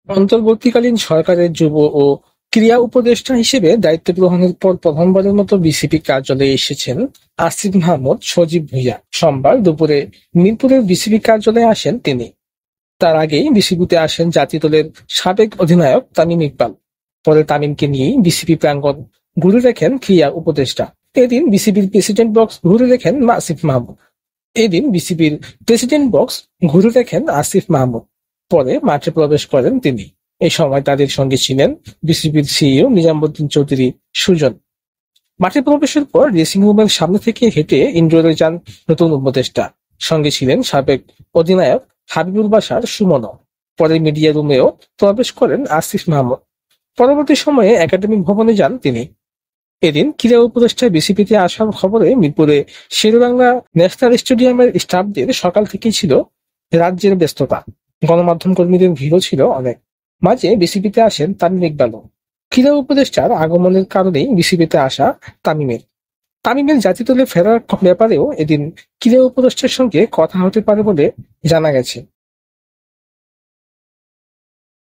অন্তর্বর্তীকালীন সরকারের যুব ও ক্রীড়া উপদেষ্টা হিসেবে দায়িত্ব গ্রহণের পর প্রথমবারের মতো বিসিবি কার্যালয়ে এসেছেন আসিফ মাহমুদ সজীব ভুঁইয়া। সোমবার দুপুরে মিরপুরের বিসিবি কার্যালয়ে আসেন তিনি। তার আগেই বিসিবিতে আসেন জাতীয় দলের সাবেক অধিনায়ক তামিম ইকবাল। পরে তামিমকে নিয়েই বিসিবি প্রাঙ্গণ ঘুরে দেখেন ক্রীড়া উপদেষ্টা। এদিন বিসিবির প্রেসিডেন্ট বক্স ঘুরে দেখেন আসিফ মাহমুদ। এদিন বিসিবির প্রেসিডেন্ট বক্স ঘুরে দেখেন আসিফ মাহমুদ। পরে মাঠে প্রবেশ করেন তিনি। এই সময় তাদের সঙ্গে ছিলেন বিসিবির সিইও নিজামুদ্দিন চৌধুরী সুজন। মাঠে প্রবেশের পর ড্রেসিং রুমের সামনে থেকে হেঁটে ইনডোরে যান নতুন উপদেষ্টা। সঙ্গে ছিলেন সাবেক অধিনায়ক হাবিবুল বাশার সুমনও। পরে মিডিয়া রুমেও প্রবেশ করেন আসিফ মাহমুদ। পরবর্তী সময়ে একাডেমিক ভবনে যান তিনি। এদিন ক্রীড়া উপদেষ্টা বিসিবিতে আসার খবরে মিরপুরে শেরেবাংলা ন্যাশনাল স্টেডিয়ামের স্টাফদের সকাল থেকেই ছিল রাজ্যের ব্যস্ততা। গণমাধ্যম কর্মীদের ভিড়ও ছিল অনেক। মাঝে বিসিবিতে আসেন তামিম ইকবালও। ক্রীড়া উপদেষ্টার আগমনের কারণেই বিসিবিতে আসা তামিমের জাতীয় দলে ফেরার ব্যাপারেও এদিন ক্রীড়া উপদেষ্টার সঙ্গে কথা হতে পারে বলে জানা গেছে।